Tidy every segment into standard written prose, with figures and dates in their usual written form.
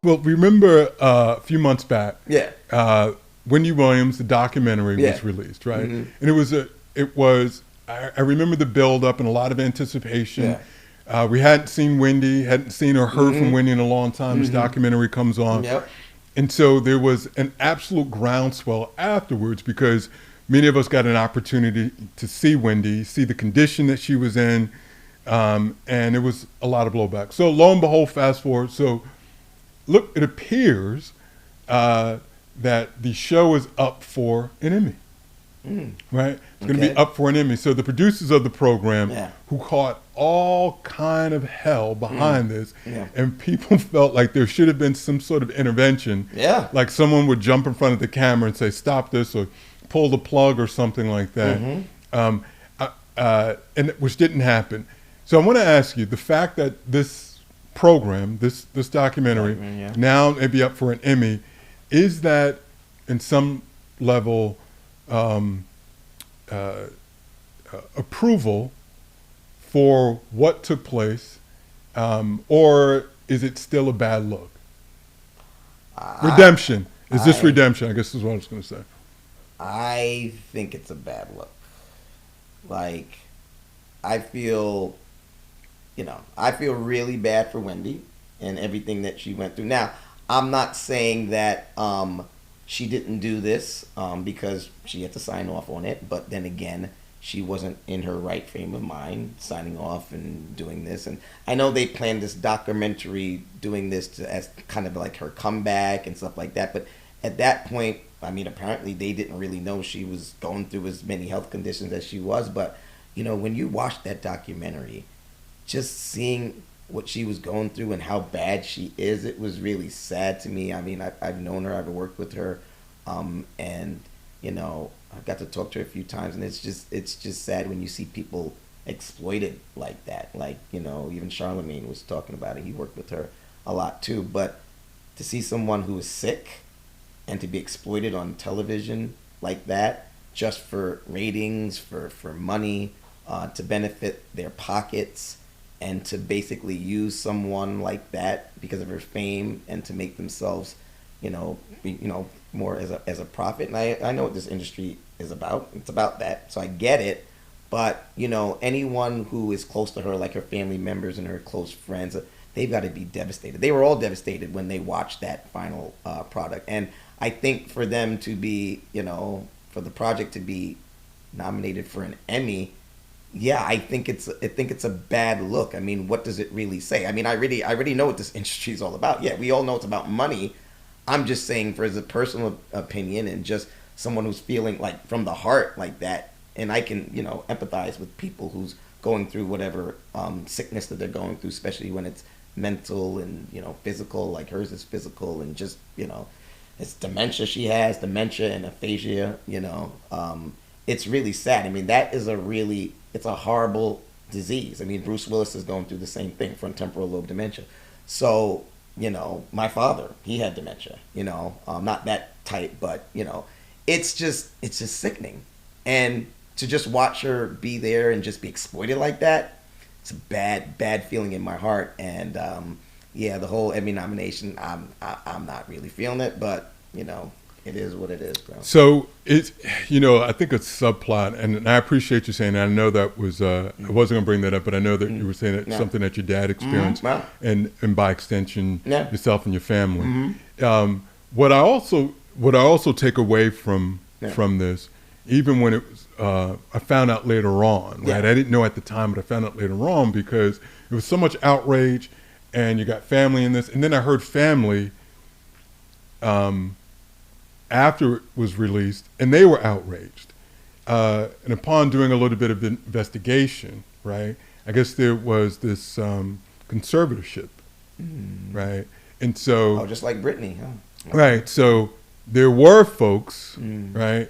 Well, remember a few months back, Yeah. Wendy Williams, the documentary Yeah. was released, right? Mm-hmm. And I remember the build up and a lot of anticipation. Yeah. We hadn't seen Wendy, hadn't seen or heard from Mm-hmm. Wendy in a long time. This Mm-hmm. documentary comes on. Yep. And so there was an absolute groundswell afterwards because many of us got an opportunity to see Wendy, see the condition that she was in, and it was a lot of blowback. So lo and behold, fast forward. So look, it appears that the show is up for an Emmy, right? It's going to be Okay. up for an Emmy. So the producers of the program, Yeah. who caught all kind of hell behind this, Yeah. and people felt like there should have been some sort of intervention, Yeah. like someone would jump in front of the camera and say, "Stop this," or pull the plug or something like that, and which didn't happen. So I want to ask you, the fact that this program, this documentary, Yeah. now may be up for an Emmy, is that in some level approval for what took place, or is it still a bad look? Redemption. Is this I- redemption? I guess is what I was going to say. I think it's a bad look. Like, I feel, I feel really bad for Wendy and everything that she went through. Now, I'm not saying that she didn't do this because she had to sign off on it, but then again, she wasn't in her right frame of mind signing off and doing this. And I know they planned this documentary doing this as kind of like her comeback and stuff like that, but at that point, I mean, apparently they didn't really know she was going through as many health conditions as she was. But, when you watch that documentary, just seeing what she was going through and how bad she is, it was really sad to me. I mean, I've known her, I've worked with her, and, I got to talk to her a few times, and it's just sad when you see people exploited like that. Like, even Charlemagne was talking about it. He worked with her a lot too. But to see someone who is sick and to be exploited on television like that, just for ratings, for money, to benefit their pockets, and to basically use someone like that because of her fame and to make themselves, more as a profit. And I know what this industry is about. It's about that. So I get it. But, anyone who is close to her, like her family members and her close friends, they've got to be devastated. They were all devastated when they watched that final product. And I think for them to be, for the project to be nominated for an Emmy, yeah, I think it's a bad look. I mean, what does it really say? I mean, I already know what this industry is all about. Yeah, we all know it's about money. I'm just saying, for as a personal opinion and just someone who's feeling like from the heart like that, and I can empathize with people who's going through whatever sickness that they're going through, especially when it's mental and physical. Like hers is physical, and just it's dementia. She has dementia and aphasia. It's really sad. I mean, it's a horrible disease. I mean, Bruce Willis is going through the same thing, frontotemporal lobe dementia. So, my father, he had dementia, not that type, but, it's just sickening. And to just watch her be there and just be exploited like that, it's a bad, bad feeling in my heart. And, yeah, the whole Emmy nomination, I'm not really feeling it, but, it is what it is, bro. So it's, I think it's subplot, and I appreciate you saying that. I know that was, I wasn't going to bring that up, but I know that you were saying that something that your dad experienced, Wow. and by extension, Yeah. yourself and your family. What I also take away from this, even when it was, I found out later on, right? Yeah. I didn't know at the time, but I found out later on because there was so much outrage, and you got family in this, and then I heard family. After it was released, and they were outraged. And upon doing a little bit of investigation, right, I guess there was this conservatorship, right? And so, Just like Britney, huh? right, so there were folks, right,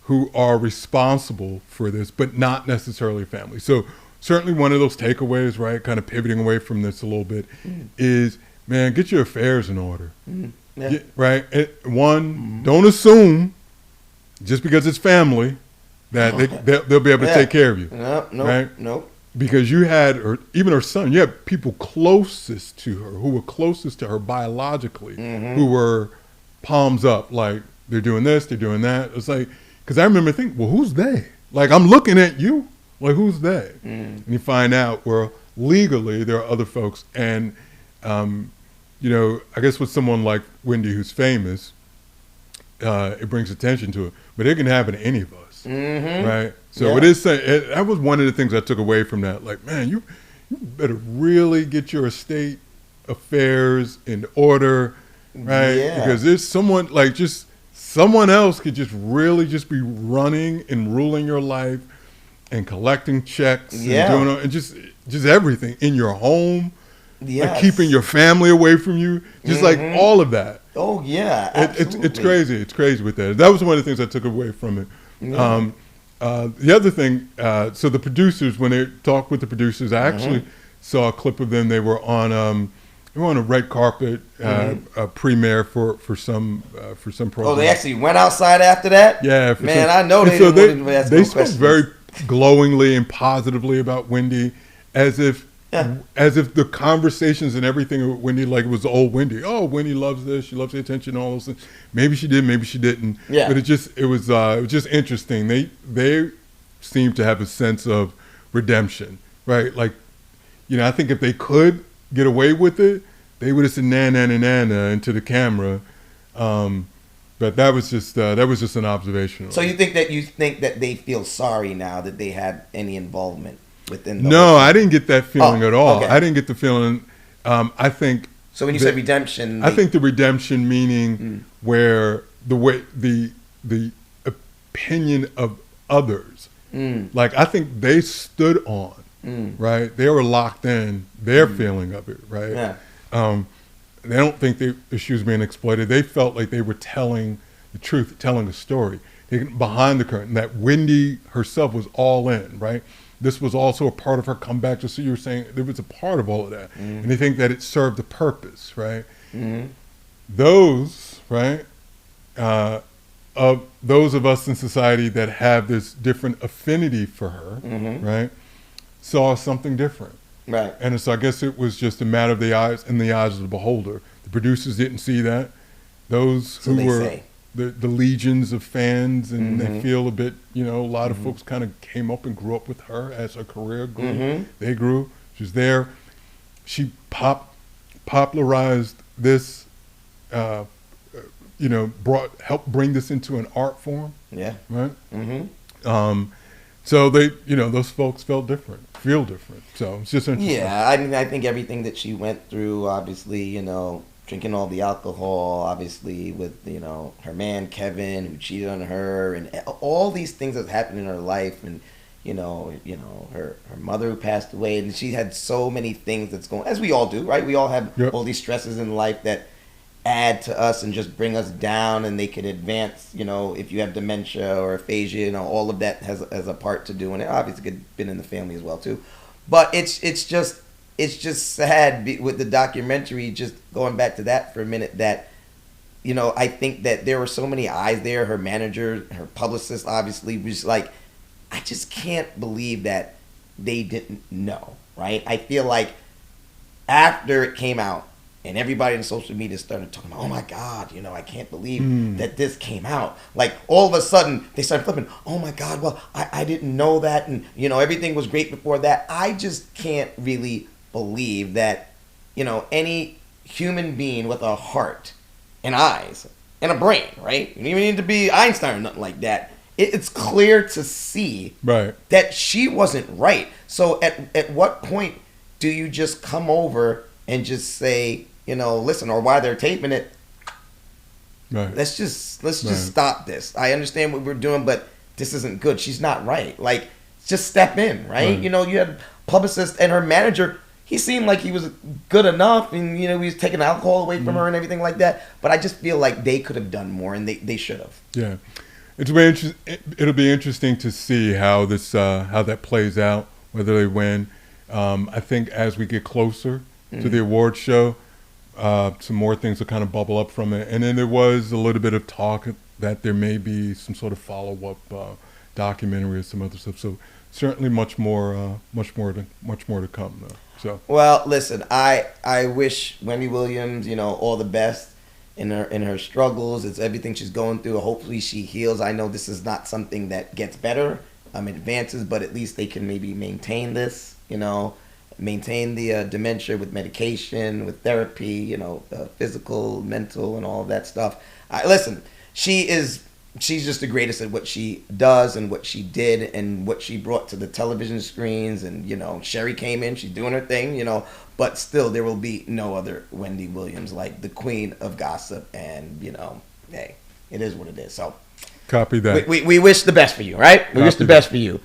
who are responsible for this, but not necessarily family. So certainly one of those takeaways, right, kind of pivoting away from this a little bit, is, man, get your affairs in order. Yeah. Right. Don't assume just because it's family that they'll be able to take care of you. Nope. Right? Nope. because you had, or even her son, you had people closest to her, who were closest to her biologically, who were palms up, like they're doing this, they're doing that. It's like, because I remember thinking, well, who's they? Like, I'm looking at you, like, who's they? And you find out, well, legally there are other folks, and you know, I guess with someone like Wendy, who's famous, it brings attention to it, but it can happen to any of us, right? So it is saying, that was one of the things I took away from that. Like, man, you better really get your estate affairs in order, right? Because there's someone, like, just someone else could just really just be running and ruling your life and collecting checks and doing and just everything in your home. Like keeping your family away from you, just like all of that. Oh yeah, absolutely. It's crazy. It's crazy with that. That was one of the things I took away from it. The other thing, so the producers, when they talked with the producers, I actually saw a clip of them. They were on a red carpet premiere for some program. Oh, they actually went outside after that. Yeah, man, I know they didn't ask they no spoke questions. very glowingly and positively about Wendy, as if the conversations and everything with Wendy, like, it was old Wendy. Oh, Wendy loves this. She loves the attention, all those things. Maybe she did, maybe she didn't. Yeah. But it was just interesting. They seemed to have a sense of redemption, right? Like, you know, I think if they could get away with it, they would have said na na na na na into the camera. But that was just an observation. So you think that they feel sorry now that they had any involvement within the No, I didn't get that feeling at all. Okay. I didn't get the feeling. I think. So when you said redemption, I think the redemption meaning where the opinion of others, like, I think they stood on, right? They were locked in their feeling of it, right? Yeah. They don't think she was being exploited. They felt like they were telling the truth, telling a story. Behind the curtain, that Wendy herself was all in, right? This was also a part of her comeback. Just so you were saying, there was a part of all of that. And they think that it served a purpose, right? Those, right, of those of us in society that have this different affinity for her, right, saw something different. Right. And so I guess it was just a matter of the eyes of the beholder. The producers didn't see that. Those who were the legions of fans, and they feel a bit, you know, a lot of folks kind of came up and grew up with her as her career grew. They grew. She was there. She popularized this, you know, helped bring this into an art form. Yeah. Right? So they, you know, those folks feel different. So it's just interesting. Yeah, I mean, I think everything that she went through, obviously, you know, drinking all the alcohol, obviously, with, you know, her man Kevin, who cheated on her, and all these things that happened in her life, and you know, her mother who passed away, and she had so many things that's going, as we all do, right? We all have all these stresses in life that add to us and just bring us down, and they can advance, you know, if you have dementia or aphasia, you know, all of that has a part to do, and it obviously could have been in the family as well too. But it's just sad with the documentary, just going back to that for a minute, that, you know, I think that there were so many eyes there. Her manager, her publicist, obviously, was like, I just can't believe that they didn't know, right? I feel like after it came out, and everybody in social media started talking about, oh my God, you know, I can't believe that this came out. Like, all of a sudden, they started flipping, oh my God, well, I didn't know that. And, you know, everything was great before that. I just can't really believe that, you know, any human being with a heart and eyes and a brain, right? You don't even need to be Einstein or nothing like that. It's clear to see that she wasn't right. So at what point do you just come over and just say, you know, listen, or while they're taping it, let's just stop this. I understand what we're doing, but this isn't good. She's not right. Like, just step in, right? You know, you had publicist and her manager. He seemed like he was good enough, and, you know, he was taking alcohol away from her and everything like that. But I just feel like they could have done more, and they should have. Yeah, it'll be interesting to see how that plays out, whether they win. I think as we get closer to the award show, some more things will kind of bubble up from it. And then there was a little bit of talk that there may be some sort of follow-up documentary or some other stuff. So certainly much more to come though. So Well, listen, I wish Wendy Williams, all the best in her struggles. It's everything she's going through. Hopefully she heals. I know this is not something that gets better, advances, but at least they can maybe maintain this, maintain the dementia with medication, with therapy, physical, mental, and all of that stuff. Listen, she's just the greatest at what she does and what she did and what she brought to the television screens. And, Sherry came in, she's doing her thing, but still there will be no other Wendy Williams, like the queen of gossip. And, hey, it is what it is. So copy that. we wish the best for you, right? We wish the best for you.